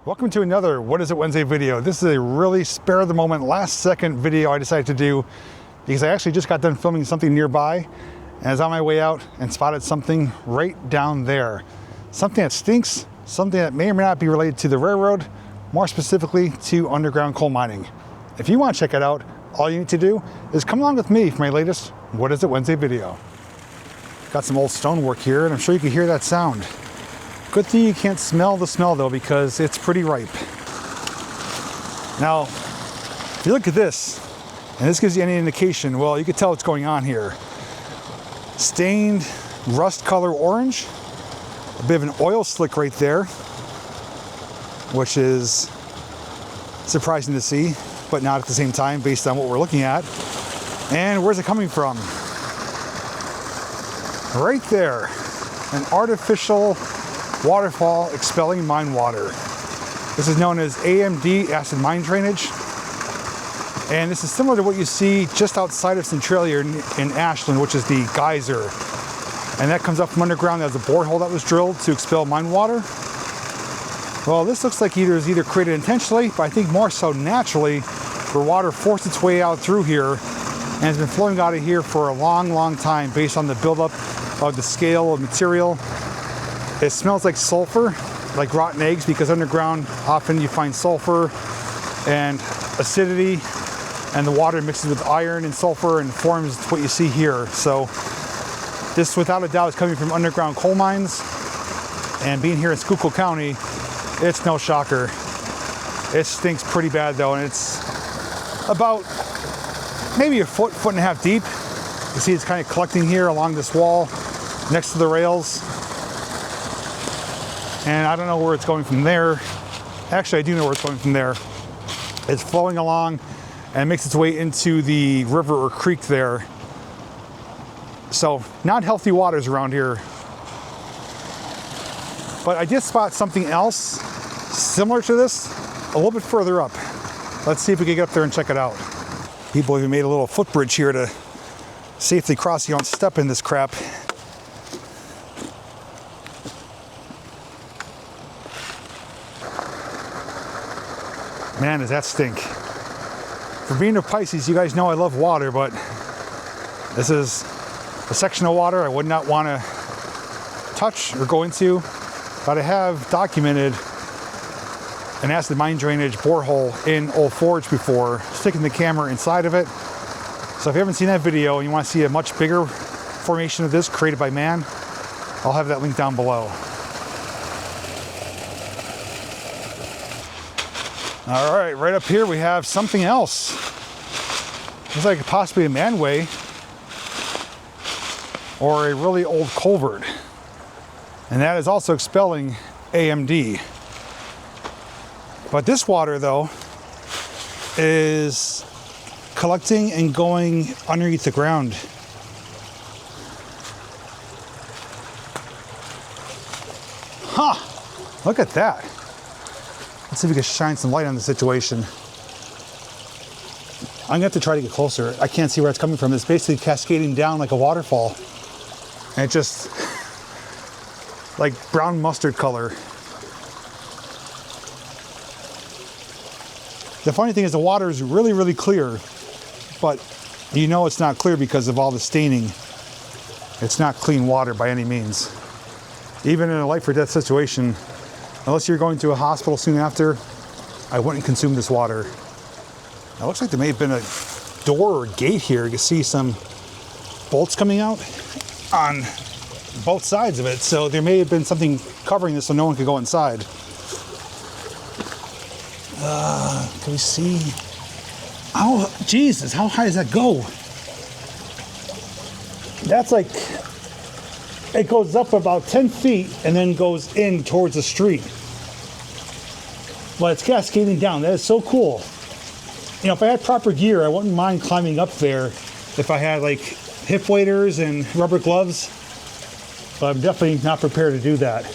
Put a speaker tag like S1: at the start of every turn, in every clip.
S1: Welcome to another What Is It Wednesday video. This is a really spare of the moment, last second video I decided to do because I actually just got done filming something nearby and I was on my way out and spotted something right down there. Something that stinks, something that may or may not be related to the railroad, more specifically to underground coal mining. If you want to check it out, all you need to do is come along with me for my latest What Is It Wednesday video. Got some old stonework here and I'm sure you can hear that sound. Good thing you can't smell the smell though, because it's pretty ripe. Now, if you look at this, and this gives you any indication, well, you can tell what's going on here. Stained rust color orange, a bit of an oil slick right there, which is surprising to see, but not at the same time based on what we're looking at. And where's it coming from? Right there, an artificial waterfall expelling mine water. This is known as AMD, acid mine drainage. And this is similar to what you see just outside of Centralia in Ashland, which is the geyser. And that comes up from underground. There's a borehole that was drilled to expel mine water. Well, this looks like it was either created intentionally, but I think more so naturally, where water forced its way out through here and has been flowing out of here for a long, long time based on the buildup of the scale of material. It smells like sulfur, like rotten eggs, because underground often you find sulfur and acidity, and the water mixes with iron and sulfur and forms what you see here. So this without a doubt is coming from underground coal mines, and being here in Schuylkill County, it's no shocker. It stinks pretty bad though, and it's about maybe a foot and a half deep. You see it's kind of collecting here along this wall next to the rails. And I don't know where it's going from there. Actually, I do know where it's going from there. It's flowing along and makes its way into the river or creek there. So, not healthy waters around here. But I did spot something else similar to this a little bit further up. Let's see if we can get up there and check it out. People even made a little footbridge here to safely cross. You don't step in this crap. Man, does that stink. For being a Pisces, you guys know I love water, but this is a section of water I would not want to touch or go into. But I have documented an acid mine drainage borehole in Old Forge before, sticking the camera inside of it. So if you haven't seen that video and you want to see a much bigger formation of this created by man, I'll have that link down below. All right, right up here we have something else. Looks like possibly a manway or a really old culvert. And that is also expelling AMD. But this water though is collecting and going underneath the ground. Huh, look at that. Let's see if we can shine some light on the situation. I'm gonna have to try to get closer. I can't see where it's coming from. It's basically cascading down like a waterfall. And it just, like brown mustard color. The funny thing is the water is really, really clear, but you know it's not clear because of all the staining. It's not clean water by any means. Even in a life or death situation, unless you're going to a hospital soon after, I wouldn't consume this water. It looks like there may have been a door or gate here. You can see some bolts coming out on both sides of it. So there may have been something covering this so no one could go inside. Can we see? Oh, Jesus, how high does that go? That's like, it goes up about 10 feet and then goes in towards the street. Well, it's cascading down. That is so cool. You know, if I had proper gear, I wouldn't mind climbing up there if I had like hip waders and rubber gloves. But I'm definitely not prepared to do that.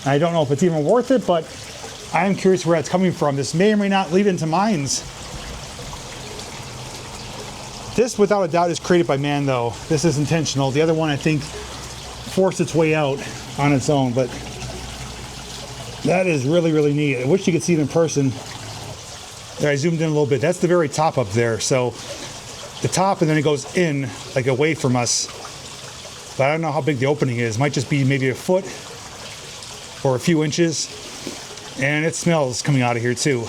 S1: I don't know if it's even worth it, but I am curious where it's coming from. This may or may not lead into mines. This, without a doubt, is created by man, though. This is intentional. The other one, I think, forced its way out on its own, but That is really, really neat. I wish you could see it in person. There, I zoomed in a little bit. That's the very top up there. So the top, and then it goes in, like away from us. But I don't know how big the opening is. Might just be maybe a foot or a few inches. And it smells coming out of here too.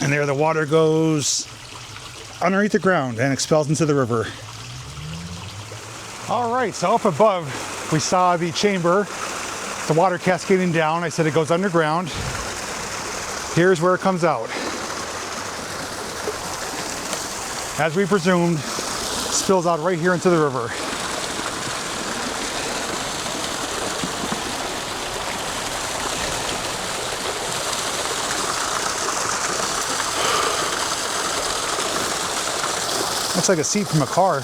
S1: And there the water goes underneath the ground and expels into the river. All right, so up above, we saw the chamber, the water cascading down. I said it goes underground. Here's where it comes out. As we presumed, spills out right here into the river. Looks like a seat from a car.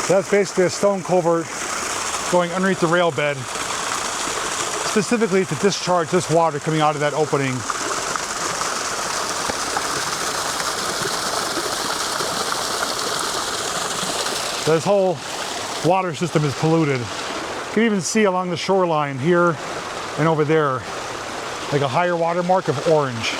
S1: That's basically a stone culvert going underneath the rail bed, specifically to discharge this water coming out of that opening. This whole water system is polluted. You can even see along the shoreline here and over there, like a higher water mark of orange.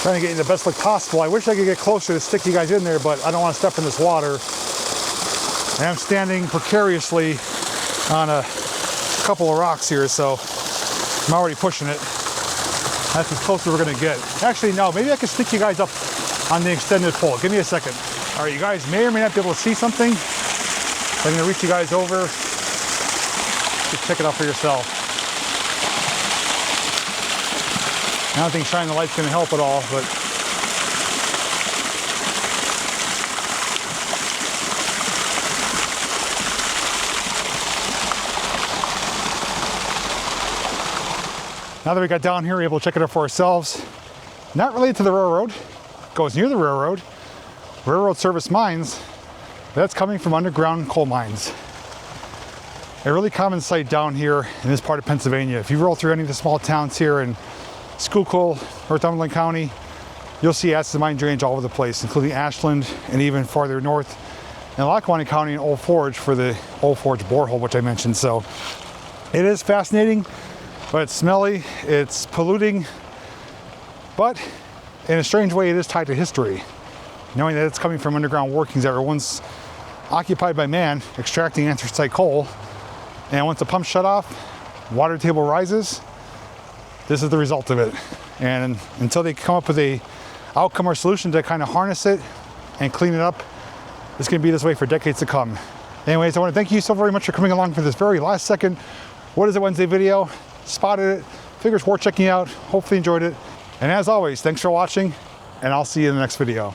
S1: Trying to get you the best look possible. I wish I could get closer to stick you guys in there, but I don't want to step in this water. I am standing precariously on a couple of rocks here, so I'm already pushing it. That's as close as we're gonna get. Actually, no, maybe I can stick you guys up on the extended pole. Give me a second. All right, you guys may or may not be able to see something. I'm gonna reach you guys over. Just check it out for yourself. I don't think shining the light's gonna help at all, but now that we got down here, we're able to check it out for ourselves. Not related to the railroad, goes near the railroad. Railroad service mines, that's coming from underground coal mines. A really common sight down here in this part of Pennsylvania. If you roll through any of the small towns here in Schuylkill, Northumberland County, you'll see acid mine drainage all over the place, including Ashland and even farther north in Lackawanna County and Old Forge for the Old Forge borehole, which I mentioned. So it is fascinating, but it's smelly, it's polluting, but in a strange way, it is tied to history. Knowing that it's coming from underground workings that were once occupied by man, extracting anthracite coal, and once the pump shut off, water table rises, this is the result of it. And until they come up with a outcome or solution to kind of harness it and clean it up, it's gonna be this way for decades to come. Anyways, I wanna thank you so very much for coming along for this very last second What Is It Wednesday video. Spotted it, figures worth checking out, hopefully enjoyed it. And as always, thanks for watching, and I'll see you in the next video.